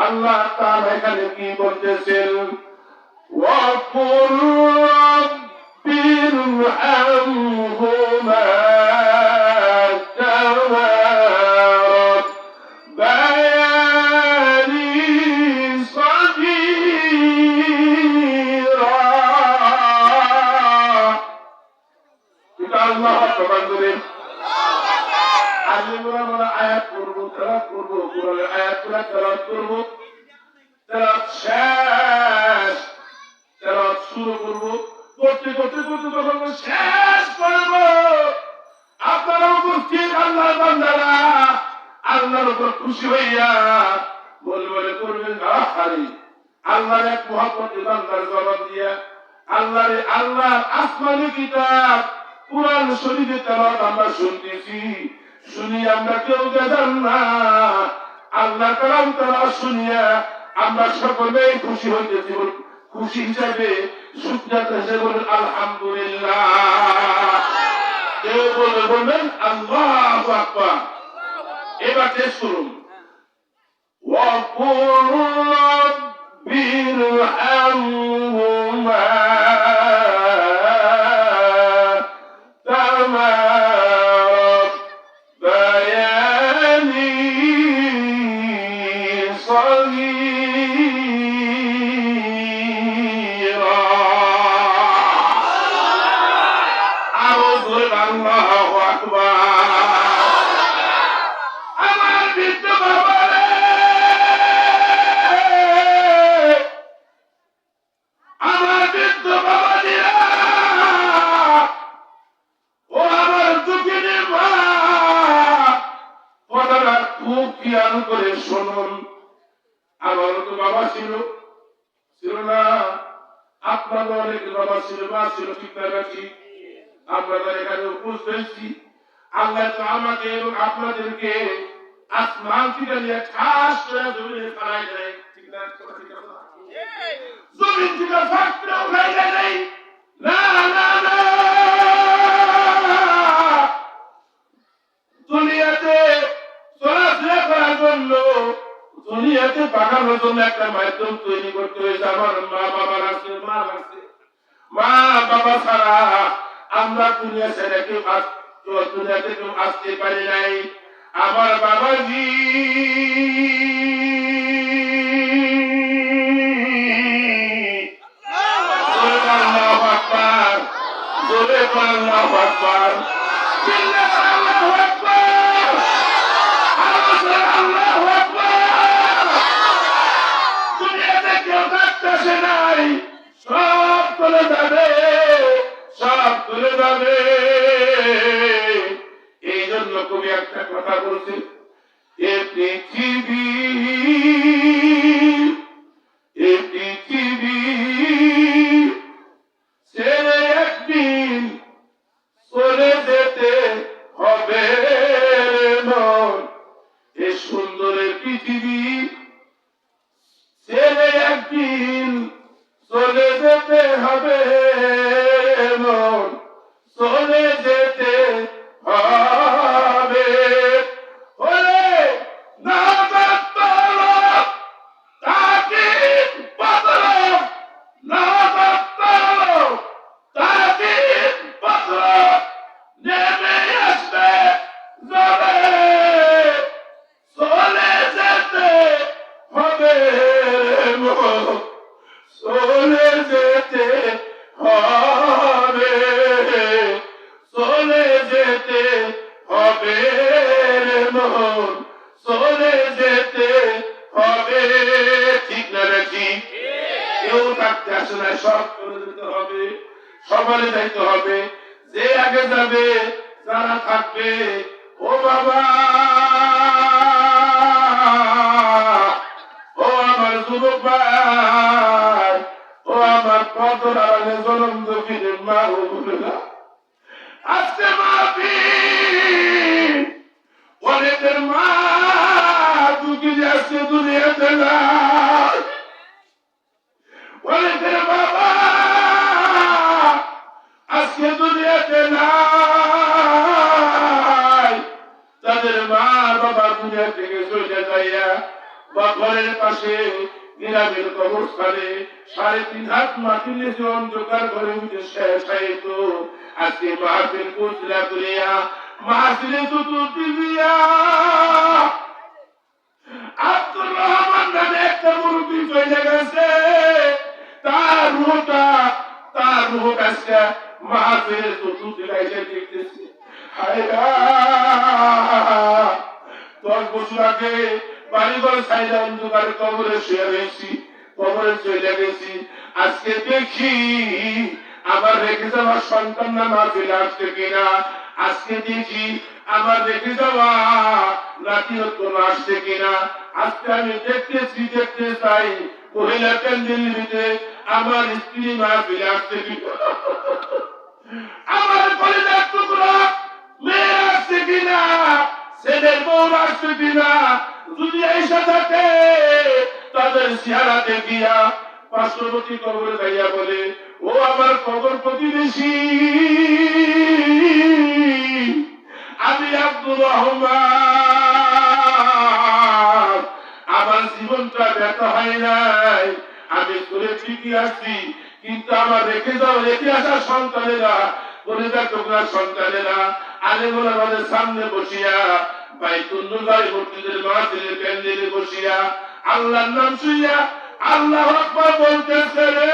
আল্লাহ তাআলা এখানে কি বলতেছেন ওয়াকুর রাব্বিরহামহুমা কামা রাব্বায়ানি সগীরা। এটা আল্লাহ আকবার বলেন। আমরা আয়াত করবো, তেলাওয়াত করবো, কোরআনের আয়াতগুলো তেলাওয়াত করবো, তেলাওয়াত শেষ, তেলাওয়াত শুরু করবো, করতে করতে করতে যখন শেষ করবো আপনারা উপস্থিত আল্লাহর বান্দারা আল্লাহর উপর খুশি হইয়া বলবে করবেন আহারে আল্লাহর এক মহব্বতের বান্দার জবাব দিয়া আল্লাহরে আল্লাহর আসমানি কিতাব কুরআন শরীফে তেলাওয়াত আমরা শুনতেছি, শুনি আমরা কেউ গেলাম না, আল্লাহ কালাম তারা শুনিয়া আমরা সকলেই খুশি হইতেছি, খুশি হিসাবে শুকরিয়া হিসেবে বলেন আলহামদুলিল্লাহ। কেউ বলবেন আল্লাহু আকবার। এবার টেস্ট করুন ওয়াকুর রাব্বিরহামহুমা কামা রাব্বায়ানি সগীরা। আওয়াজ আল্লাহু আকবার। আমার বৃদ্ধ বাবা রে, আমার বৃদ্ধ বাবা দিরা, ও আমার দুঃখিনী মা, কথাটা খুব খেয়াল করে শুনুন। আমারও তো বাবা ছিল, ছিল না? আপনাদের অনেক বাবা ছিল, মা ছিল, ঠিক না ঠিক? আপনাদের এখানে উপস্থিত আল্লাহ তো আমাকে এবং আপনাদেরকে আসমান থেকে নিয়ে ঠাস করে জমিনে ফেলাই দেয়, ঠিক না? জমিন থেকে ফাঁক করে উঠাই দেয় না, না না, দুনিয়াতে চলাফেরা করার জন্য, দুনিয়াতে পাঠানোর জন্য একটা মাধ্যম তৈরি করতে হয়েছে। আমার মা বাবার আছে, মা আছে, মা বাবা ছাড়া আমরা দুনিয়া ছেড়ে কেউ দুনিয়াতে কেউ আসতে পারি নাই। আমার বাবাজি আল্লাহু আকবার, জোরে আল্লাহু আকবার, আল্লাহু আকবার, আল্লাহু আকবার। দুনিয়াতে কেউ থাকতেছে নাই, সব চলে যাবে, সব চলে যাবে। এই জন্য কবি একটা কথা বলছে, এ পৃথিবী ছেড়ে একদিন চলে যেতে হবে মন। এ সুন্দর পৃথিবী ছেড়ে একদিন চলে যেতে হবে মন, চলে যেতে হবে। ওরে না বাতল তাকে বাতল, না বাতল তাকে বাতল, নেমে আসবে যাবে, চলে যেতে হবে মন, চলে যেতে হবে, চলে যেতে হবে মন, চলে যেতে হবে। ঠিক না ঠিক? কেউ থাকতে আসে না, সব চলে যেতে হবে, সবাই যাইতে হবে। যে আগে যাবে, যারা থাকবে, ও বাবা, ও আমার যুবক ভাই, ও আমার কদর আলে জনম দক্ষিণে মা ও বোনেরা, আজকে মাহফিল অনেকের মা দুঃখিনী আজকে দুনিয়াতে নাই, অনেকের বাবা আজকে দুনিয়াতে নাই, তাদের মা বাবা দুনিয়া থেকে চলে যাইয়া বা ঘরের পাশে গ্রামের কবরস্থানে 3.5 হাত মাটি নিচে অন্ধকার ঘরে উঠে শেষ হইত। আজকে মাহফিল কুচলা করিয়া মাহফিলে চতুর্দিকে আব্দুর রহমান নামে একটা মুরব্বী চলে গেছে। তার রুহটা আজকে মাহফিলের চতুর্দিকে এসে দেখতেছে। হায় 10 বছর আগে বাড়িঘর সাইডে অন্ধকার কবরে শুয়ে রয়েছি, কবরে চলে গেছি। আজকে দেখি আমার রেখে যাওয়া সন্তান না মাহফিলে আসছে কিনা। আজকে দেখি আমার রেখে যাওয়া নাতিরত্ব আসছে কিনা। আজকে আমি দেখতে চাই মহিলা ক্যান্ডিডেটে আমার স্ত্রী মাহফিলে আসছে কিনা, আমার কলেজের টুকরা মেয়ে আসছে কিনা, ছেলের বউ আসছে কিনা। যদি এসে থাকে তাদের চেহারা দেখিয়া পার্শ্ববর্তী কবরে যাইয়া বলে, ও আমার কবর প্রতিবেশী, আমি আব্দুর রহমান, আমার জীবনটা ব্যর্থ হয় নাই, আমি করে ঠিকই আসছি, কিন্তু আমার রেখে আসা সন্তানেরা, কলেজের টুকরা সন্তানেরা আলেমুল আমাদের সামনে বসিয়া বাইতুল নুরবাই মসজিদের মাহফিলের প্যান্ডেলে বসিয়া আল্লাহর নাম শুনিয়া আল্লাহু আকবার বলতেছে রে,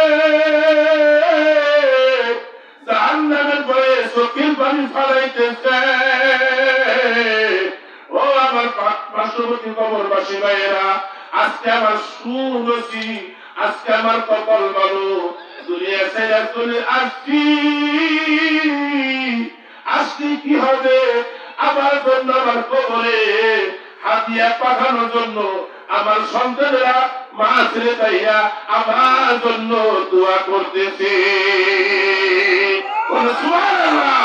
জাহান্নামের ভয়ে চোখের পানি ফেলাইতেছে। ও আমার পার্শ্ববর্তী কবরবাসী ভাইয়েরা, আজকে আমার সুনসি, আজকে আমার কপাল ভালো, দুনিয়া ছেড়ে চলে আসছি। আজকে কি হবে আমার জন্য, আমার কবরে হাতিয়া পাঠানোর জন্য আমার সন্তানেরা মা ছেড়ে যাইয়া আমার জন্য দোয়া করতেছে। সুবহানাল্লাহ,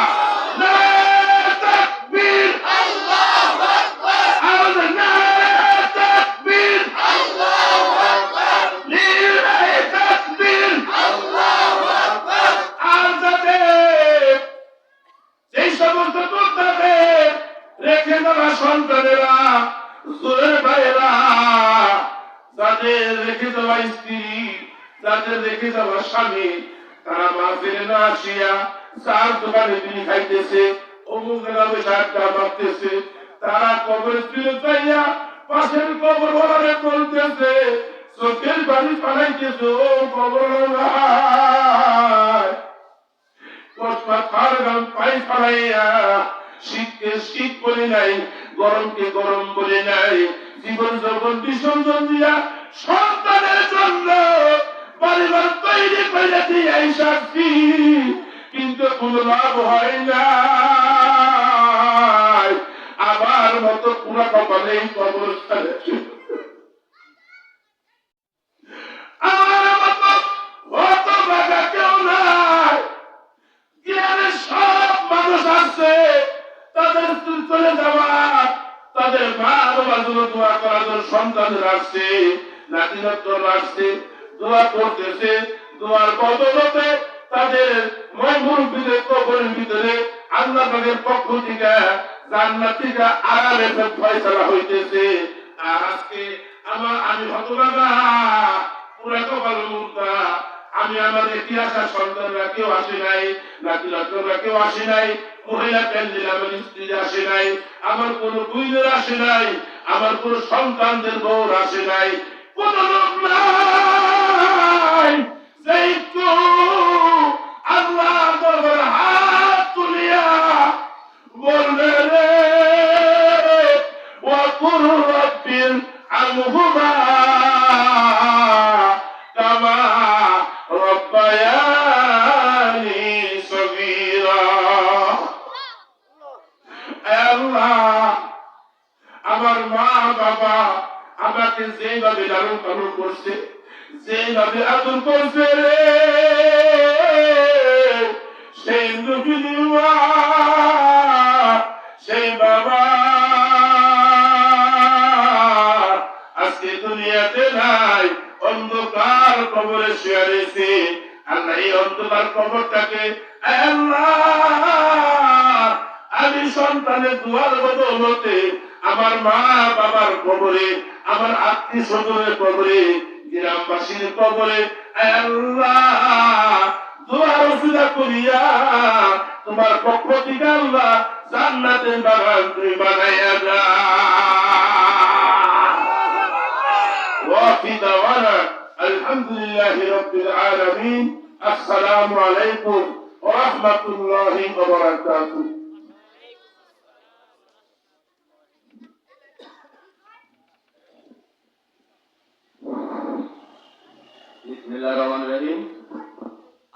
নারে তাকবীর, আল্লাহু আকবার, আমাদের নারে তাকবীর, আল্লাহু আকবার, লিল্লাহি তাকবীর, আল্লাহু আকবার। আর যাতে সেই সমস্ত যোদ্ধাদের রেখে যাওয়া সন্তানেরা, জোরের ভাইয়েরা, যাদের রেখে যাওয়া স্ত্রী, যাদের রেখে যাওয়া স্বামী, তারা মাহফিলে না আসিয়া চার দোকানে তিনি খাইতেছে, অমুক জায়গায় বসে আড্ডা মারতেছে, তারা কবরে ফিরে যাইয়া পাশের কবর ওয়ালারে বলতেছে, চোখের বাড়ি পালাইতেছে, ও কবর পাই ফালাইয়া শীতকে শীত বলে নাই, গরমকে গরম বলে নাই, জীবন যৌবন বিসর্জন দিয়া সন্তানের জন্য পরিবার তৈরি করে দিয়ে সাক্ষী, কিন্তু কোন লাভ হয় না। আবার মতো পুরা কপালে এই কবরস্থানে আমার মতো অত বাধা কেউ নাই। গ্রামের সব মানুষ আসছে তাদের চলে যাওয়া, তাদের মা বাবার জন্য দোয়া করার জন্য সন্তানদের আসছে, নাতিনত্ব আসছে, দোয়া করতেছে। দোয়ার বদলতে তাদের মুরব্বীদের কবরের ভিতরে আল্লাহ পাকের পক্ষ থেকে জান্নাত থেকে আরামের ফয়সালা হইতেছে। আর আজকে আমি হতভাগা, পুরা কপাল মুক্তা, আমি আমার ইতিহাসের সন্তানরা কেউ আসে নাই, নাতিরা কেউ আসে নাই, মহিলা প্যান্ডেল আমার স্ত্রী আসে নাই, আমার কোন বইনের আসে নাই, আমার কোন সন্তানদের বউর আসে নাই, কোন লোক নাই। সেই তো আল্লাহ দরবার হাত তুলিয়া বললে রে, ওয়াকুর রাব্বিল আনহুমা কামা রব্বায়ানি সগীরা। আল্লাহ, আমার মা বাবা আমাকে যেভাবে লালন পালন করছে, যেভাবে আদর করছে রে, সেই নবীর মা, সেই বাবা আজকে দুনিয়াতে নাই, অন্ধকার কবরে শুয়ে রয়েছে। আল্লাহ এই অন্ধকার কবরটাকে আল্লাহ আমি সন্তানের দুয়ার বদৌলতে আমার মা বাবার কবরে, আমার আত্মীয় স্বজনের কবরে, গ্রামবাসীর কবরে আল্লাহ দোয়ার ওসিলা করিয়া তোমার পক্ষ থেকে আল্লাহ জান্নাতের বাগান তুমি বানাইয়া দাও। وفي دعوانا الحمد لله رب العالمين. السلام عليكم ورحمة الله وبركاته. বিসমিল্লাহিররহমানিররহিম।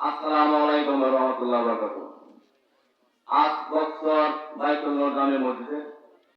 আসসালামু আলাইকুম ওয়া রাহমাতুল্লাহি ওয়া বারাকাতুহু। আজ বছর বাইতুল নূর জামে মসজিদে